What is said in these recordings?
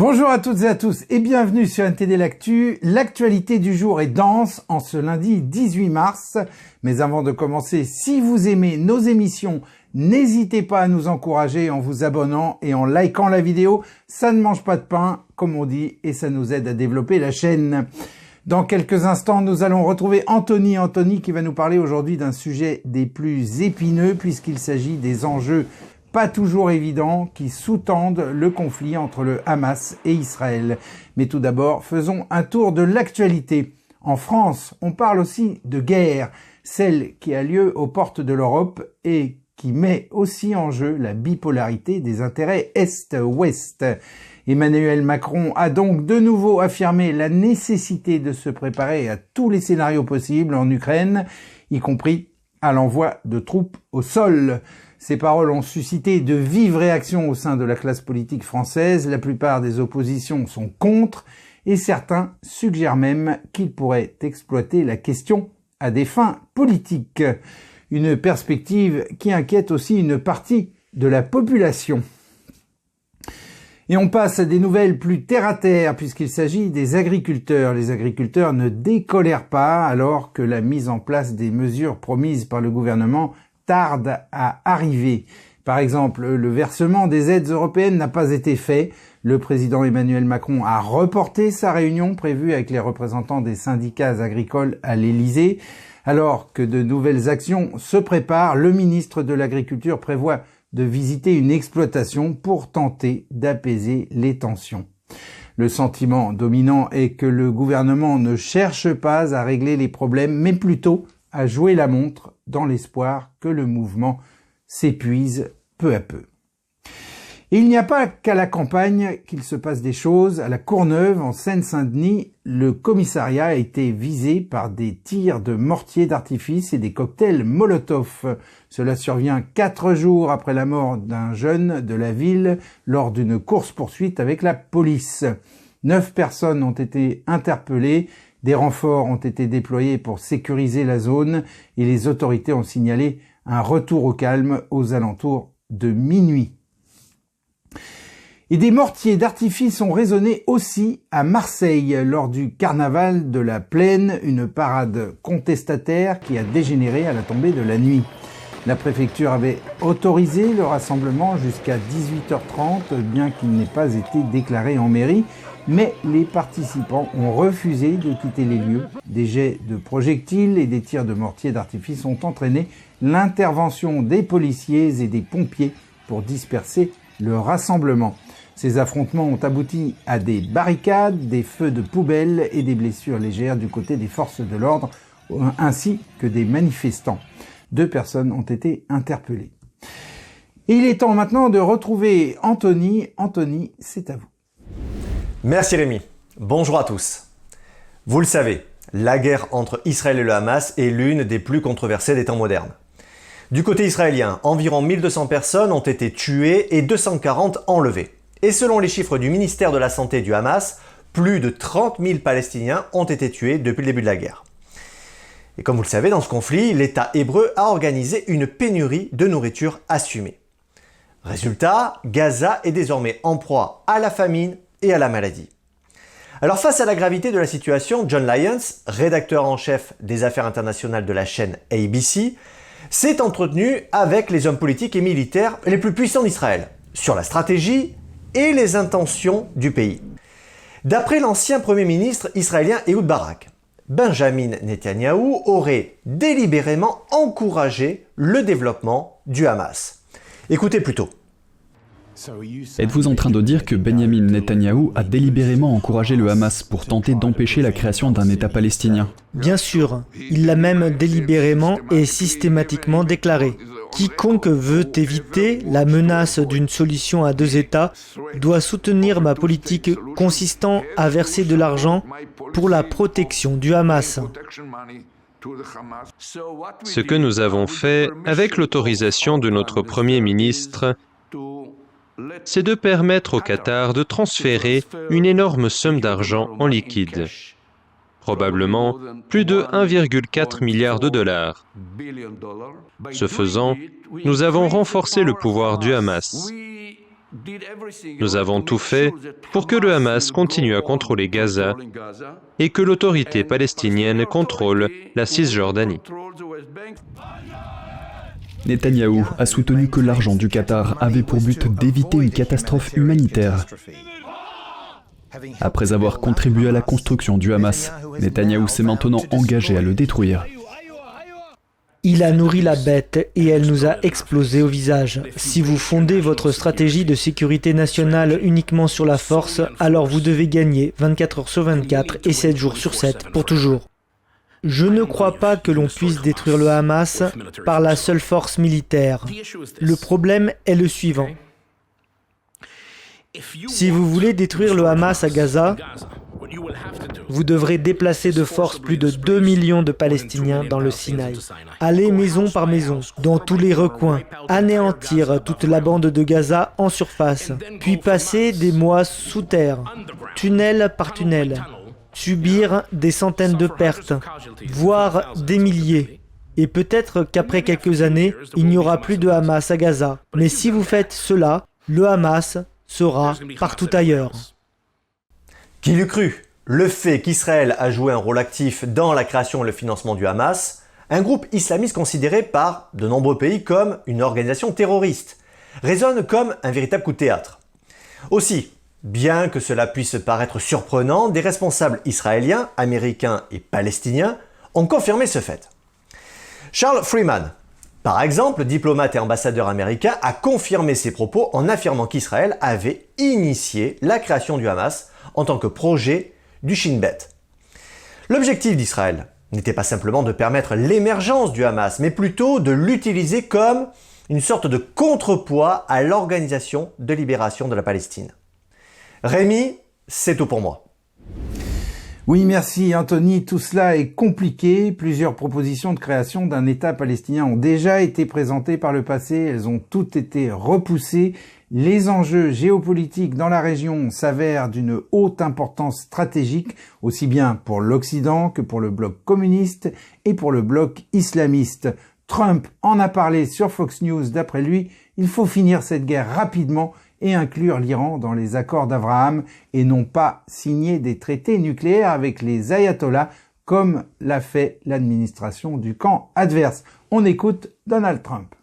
Bonjour à toutes et à tous et bienvenue sur NTD l'Actu. L'actualité du jour est dense en ce lundi 18 mars. Mais avant de commencer, si vous aimez nos émissions, n'hésitez pas à nous encourager en vous abonnant et en likant la vidéo. Ça ne mange pas de pain, comme on dit, et ça nous aide à développer la chaîne. Dans quelques instants, nous allons retrouver Anthony qui va nous parler aujourd'hui d'un sujet des plus épineux puisqu'il s'agit des enjeux pas toujours évidents qui sous-tendent le conflit entre le Hamas et Israël. Mais tout d'abord, faisons un tour de l'actualité. En France, on parle aussi de guerre, celle qui a lieu aux portes de l'Europe et qui met aussi en jeu la bipolarité des intérêts Est-Ouest. Emmanuel Macron a donc de nouveau affirmé la nécessité de se préparer à tous les scénarios possibles en Ukraine, y compris à l'envoi de troupes au sol. Ces paroles ont suscité de vives réactions au sein de la classe politique française. La plupart des oppositions sont contre et certains suggèrent même qu'il pourrait exploiter la question à des fins politiques. Une perspective qui inquiète aussi une partie de la population. Et on passe à des nouvelles plus terre-à-terre puisqu'il s'agit des agriculteurs. Les agriculteurs ne décolèrent pas alors que la mise en place des mesures promises par le gouvernement tarde à arriver. Par exemple, le versement des aides européennes n'a pas été fait. Le président Emmanuel Macron a reporté sa réunion prévue avec les représentants des syndicats agricoles à l'Élysée. Alors que de nouvelles actions se préparent, le ministre de l'Agriculture prévoit de visiter une exploitation pour tenter d'apaiser les tensions. Le sentiment dominant est que le gouvernement ne cherche pas à régler les problèmes, mais plutôt à jouer la montre dans l'espoir que le mouvement s'épuise peu à peu. Et il n'y a pas qu'à la campagne qu'il se passe des choses. À la Courneuve, en Seine-Saint-Denis, le commissariat a été visé par des tirs de mortiers d'artifice et des cocktails Molotov. Cela survient 4 jours après la mort d'un jeune de la ville lors d'une course-poursuite avec la police. 9 personnes ont été interpellées. Des renforts ont été déployés pour sécuriser la zone et les autorités ont signalé un retour au calme aux alentours de minuit. Et des mortiers d'artifice ont résonné aussi à Marseille lors du carnaval de la Plaine, une parade contestataire qui a dégénéré à la tombée de la nuit. La préfecture avait autorisé le rassemblement jusqu'à 18h30, bien qu'il n'ait pas été déclaré en mairie, mais les participants ont refusé de quitter les lieux. Des jets de projectiles et des tirs de mortiers d'artifice ont entraîné l'intervention des policiers et des pompiers pour disperser le rassemblement. Ces affrontements ont abouti à des barricades, des feux de poubelle et des blessures légères du côté des forces de l'ordre, ainsi que des manifestants. 2 personnes ont été interpellées. Et il est temps maintenant de retrouver Anthony. Anthony, c'est à vous. Merci Rémi. Bonjour à tous. Vous le savez, la guerre entre Israël et le Hamas est l'une des plus controversées des temps modernes. Du côté israélien, environ 1200 personnes ont été tuées et 240 enlevées. Et selon les chiffres du ministère de la Santé du Hamas, plus de 30 000 Palestiniens ont été tués depuis le début de la guerre. Et comme vous le savez, dans ce conflit, l'État hébreu a organisé une pénurie de nourriture assumée. Résultat, Gaza est désormais en proie à la famine et à la maladie. Alors face à la gravité de la situation, John Lyons, rédacteur en chef des affaires internationales de la chaîne ABC, s'est entretenu avec les hommes politiques et militaires les plus puissants d'Israël sur la stratégie et les intentions du pays. D'après l'ancien Premier ministre israélien Ehud Barak, Benjamin Netanyahou aurait délibérément encouragé le développement du Hamas. Écoutez plutôt. Êtes-vous en train de dire que Benjamin Netanyahou a délibérément encouragé le Hamas pour tenter d'empêcher la création d'un État palestinien? Bien sûr, il l'a même délibérément et systématiquement déclaré. Quiconque veut éviter la menace d'une solution à 2 États doit soutenir ma politique consistant à verser de l'argent pour la protection du Hamas. Ce que nous avons fait avec l'autorisation de notre Premier ministre, c'est de permettre au Qatar de transférer une énorme somme d'argent en liquide, probablement plus de 1,4 milliard de dollars. Ce faisant, nous avons renforcé le pouvoir du Hamas. Nous avons tout fait pour que le Hamas continue à contrôler Gaza et que l'autorité palestinienne contrôle la Cisjordanie. Netanyahou a soutenu que l'argent du Qatar avait pour but d'éviter une catastrophe humanitaire. Après avoir contribué à la construction du Hamas, Netanyahou s'est maintenant engagé à le détruire. Il a nourri la bête et elle nous a explosé au visage. Si vous fondez votre stratégie de sécurité nationale uniquement sur la force, alors vous devez gagner 24 heures sur 24 et 7 jours sur 7 pour toujours. Je ne crois pas que l'on puisse détruire le Hamas par la seule force militaire. Le problème est le suivant. Si vous voulez détruire le Hamas à Gaza, vous devrez déplacer de force plus de 2 millions de Palestiniens dans le Sinaï. Aller maison par maison, dans tous les recoins, anéantir toute la bande de Gaza en surface, puis passer des mois sous terre, tunnel par tunnel, subir des centaines de pertes, voire des milliers. Et peut-être qu'après quelques années, il n'y aura plus de Hamas à Gaza. Mais si vous faites cela, le Hamas sera partout ailleurs. Qui l'eût cru? Le fait qu'Israël a joué un rôle actif dans la création et le financement du Hamas, un groupe islamiste considéré par de nombreux pays comme une organisation terroriste, résonne comme un véritable coup de théâtre. Aussi, bien que cela puisse paraître surprenant, des responsables israéliens, américains et palestiniens ont confirmé ce fait. Charles Freeman, par exemple, diplomate et ambassadeur américain, a confirmé ses propos en affirmant qu'Israël avait initié la création du Hamas en tant que projet du Shin Bet. L'objectif d'Israël n'était pas simplement de permettre l'émergence du Hamas, mais plutôt de l'utiliser comme une sorte de contrepoids à l'Organisation de libération de la Palestine. Rémi, c'est tout pour moi. Oui, merci Anthony. Tout cela est compliqué. Plusieurs propositions de création d'un État palestinien ont déjà été présentées par le passé. Elles ont toutes été repoussées. Les enjeux géopolitiques dans la région s'avèrent d'une haute importance stratégique, aussi bien pour l'Occident que pour le bloc communiste et pour le bloc islamiste. Trump en a parlé sur Fox News. D'après lui, il faut finir cette guerre rapidement et inclure l'Iran dans les accords d'Abraham et non pas signer des traités nucléaires avec les ayatollahs comme l'a fait l'administration du camp adverse. On écoute Donald Trump.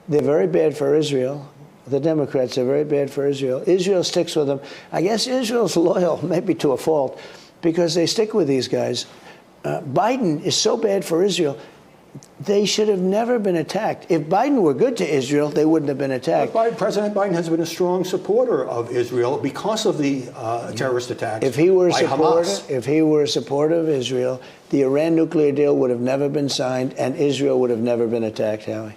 They're very bad for Israel. The Democrats are very bad for Israel. Israel sticks with them. I guess Israel's loyal, maybe to a fault, because they stick with these guys. Biden is so bad for Israel. They should have never been attacked. If Biden were good to Israel, they wouldn't have been attacked. President Biden has been a strong supporter of Israel because of the terrorist attacks if he were by Hamas. If he were a supporter of Israel, the Iran nuclear deal would have never been signed and Israel would have never been attacked, Howie.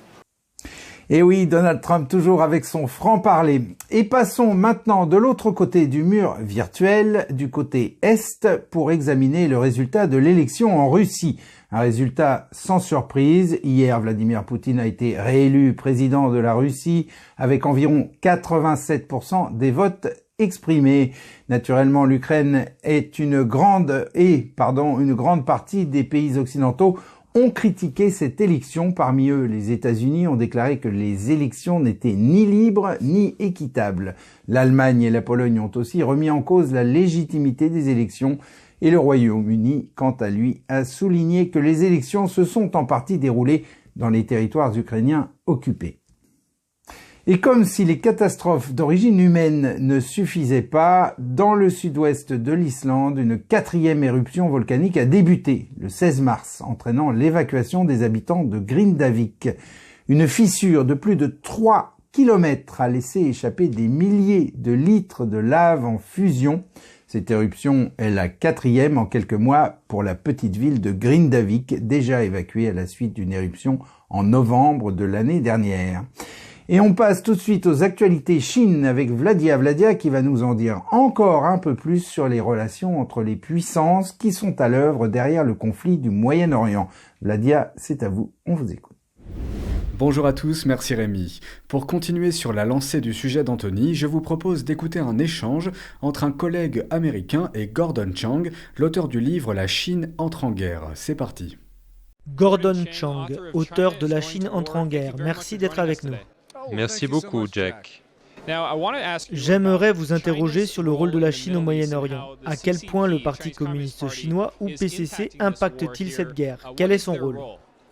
Et oui, Donald Trump toujours avec son franc-parler. Et passons maintenant de l'autre côté du mur virtuel, du côté Est, pour examiner le résultat de l'élection en Russie. Un résultat sans surprise. Hier, Vladimir Poutine a été réélu président de la Russie avec environ 87% des votes exprimés. Naturellement, l'Ukraine est une grande partie des pays occidentaux ont critiqué cette élection. Parmi eux, les États-Unis ont déclaré que les élections n'étaient ni libres ni équitables. L'Allemagne et la Pologne ont aussi remis en cause la légitimité des élections et le Royaume-Uni, quant à lui, a souligné que les élections se sont en partie déroulées dans les territoires ukrainiens occupés. Et comme si les catastrophes d'origine humaine ne suffisaient pas, dans le sud-ouest de l'Islande, une 4e éruption volcanique a débuté le 16 mars, entraînant l'évacuation des habitants de Grindavik. Une fissure de plus de 3 km a laissé échapper des milliers de litres de lave en fusion. Cette éruption est la 4e en quelques mois pour la petite ville de Grindavik, déjà évacuée à la suite d'une éruption en novembre de l'année dernière. Et on passe tout de suite aux actualités Chine avec Vladia qui va nous en dire encore un peu plus sur les relations entre les puissances qui sont à l'œuvre derrière le conflit du Moyen-Orient. Vladia, c'est à vous, on vous écoute. Bonjour à tous, merci Rémi. Pour continuer sur la lancée du sujet d'Anthony, je vous propose d'écouter un échange entre un collègue américain et Gordon Chang, l'auteur du livre « La Chine entre en guerre ». C'est parti. Gordon Chang, auteur de La Chine entre en guerre, merci d'être avec nous. Merci beaucoup, Jack. J'aimerais vous interroger sur le rôle de la Chine au Moyen-Orient. À quel point le Parti communiste chinois ou PCC impacte-t-il cette guerre? Quel est son rôle?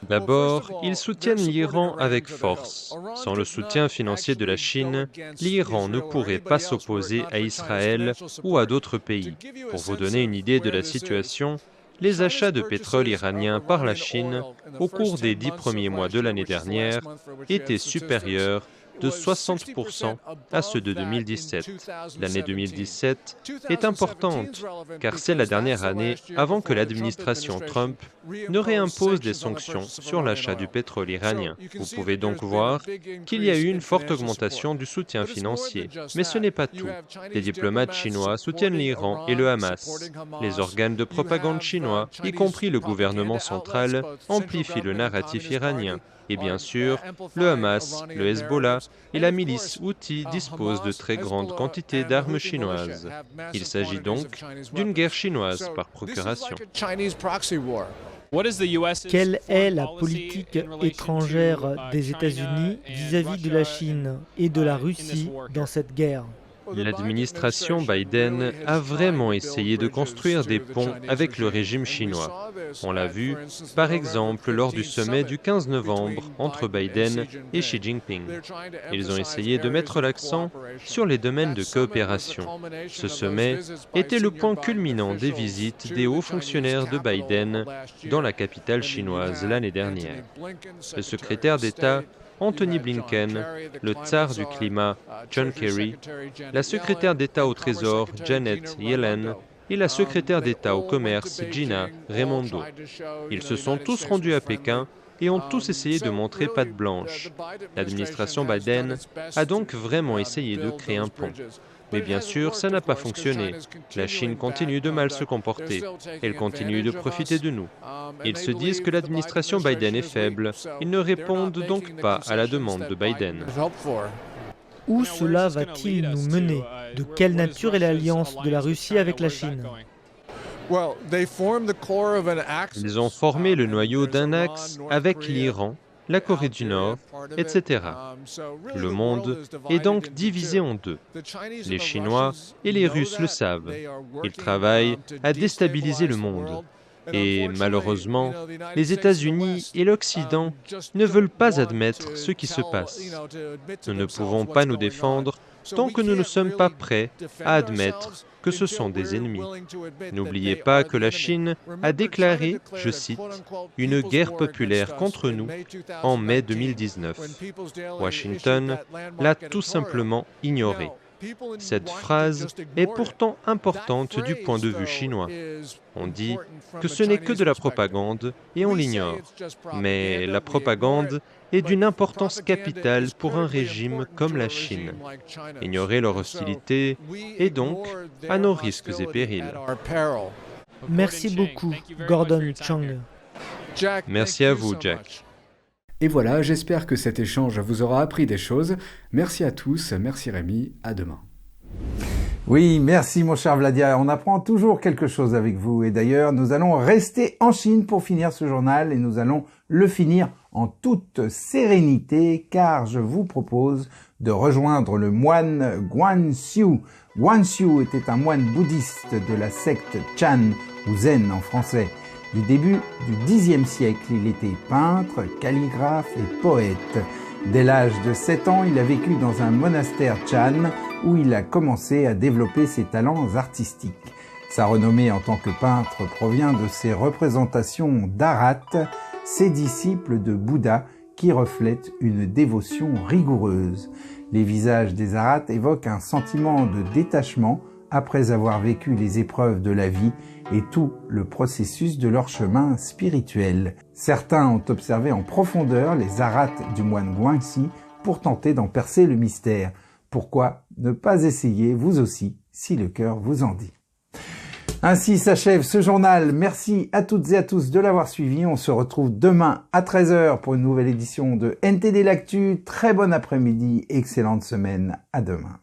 D'abord, ils soutiennent l'Iran avec force. Sans le soutien financier de la Chine, l'Iran ne pourrait pas s'opposer à Israël ou à d'autres pays. Pour vous donner une idée de la situation, les achats de pétrole iranien par la Chine au cours des 10 premiers mois de l'année dernière étaient supérieurs de 60% à ceux de 2017. L'année 2017 est importante car c'est la dernière année avant que l'administration Trump ne réimpose des sanctions sur l'achat du pétrole iranien. Vous pouvez donc voir qu'il y a eu une forte augmentation du soutien financier. Mais ce n'est pas tout. Les diplomates chinois soutiennent l'Iran et le Hamas. Les organes de propagande chinois, y compris le gouvernement central, amplifient le narratif iranien. Et bien sûr, le Hamas, le Hezbollah et la milice Houthi disposent de très grandes quantités d'armes chinoises. Il s'agit donc d'une guerre chinoise par procuration. Quelle est la politique étrangère des États-Unis vis-à-vis de la Chine et de la Russie dans cette guerre? L'administration Biden a vraiment essayé de construire des ponts avec le régime chinois. On l'a vu, par exemple, lors du sommet du 15 novembre entre Biden et Xi Jinping. Ils ont essayé de mettre l'accent sur les domaines de coopération. Ce sommet était le point culminant des visites des hauts fonctionnaires de Biden dans la capitale chinoise l'année dernière. Le secrétaire d'État Anthony Blinken, le tsar du climat John Kerry, la secrétaire d'État au Trésor Janet Yellen et la secrétaire d'État au commerce Gina Raimondo. Ils se sont tous rendus à Pékin et ont tous essayé de montrer patte blanche. L'administration Biden a donc vraiment essayé de créer un pont. Mais bien sûr, ça n'a pas fonctionné. La Chine continue de mal se comporter. Elle continue de profiter de nous. Ils se disent que l'administration Biden est faible. Ils ne répondent donc pas à la demande de Biden. Où cela va-t-il nous mener? De quelle nature est l'alliance de la Russie avec la Chine? Ils ont formé le noyau d'un axe avec l'Iran, la Corée du Nord, etc. Le monde est donc divisé en deux. Les Chinois et les Russes le savent. Ils travaillent à déstabiliser le monde. Et malheureusement, les États-Unis et l'Occident ne veulent pas admettre ce qui se passe. Nous ne pouvons pas nous défendre tant que nous ne sommes pas prêts à admettre que ce sont des ennemis. N'oubliez pas que la Chine a déclaré, je cite, « une guerre populaire contre nous » en mai 2019. Washington l'a tout simplement ignorée. Cette phrase est pourtant importante du point de vue chinois. On dit que ce n'est que de la propagande et on l'ignore. Mais la propagande est d'une importance capitale pour un régime comme la Chine. Ignorer leur hostilité est donc à nos risques et périls. Merci beaucoup, Gordon Chang. Merci à vous, Jack. Et voilà, j'espère que cet échange vous aura appris des choses. Merci à tous, merci Rémi, à demain. Oui, merci mon cher Vladia, on apprend toujours quelque chose avec vous. Et d'ailleurs, nous allons rester en Chine pour finir ce journal et nous allons le finir en toute sérénité car je vous propose de rejoindre le moine Guanxiu. Guanxiu était un moine bouddhiste de la secte Chan ou Zen en français. Du début du Xe siècle, il était peintre, calligraphe et poète. Dès l'âge de 7 ans, il a vécu dans un monastère Chan où il a commencé à développer ses talents artistiques. Sa renommée en tant que peintre provient de ses représentations d'Arhat, ses disciples de Bouddha qui reflètent une dévotion rigoureuse. Les visages des Arhats évoquent un sentiment de détachement après avoir vécu les épreuves de la vie et tout le processus de leur chemin spirituel. Certains ont observé en profondeur les Arhats du moine Guanxi pour tenter d'en percer le mystère. Pourquoi ne pas essayer vous aussi, si le cœur vous en dit? Ainsi s'achève ce journal. Merci à toutes et à tous de l'avoir suivi. On se retrouve demain à 13h pour une nouvelle édition de NTD L'Actu. Très bon après-midi, excellente semaine. À demain.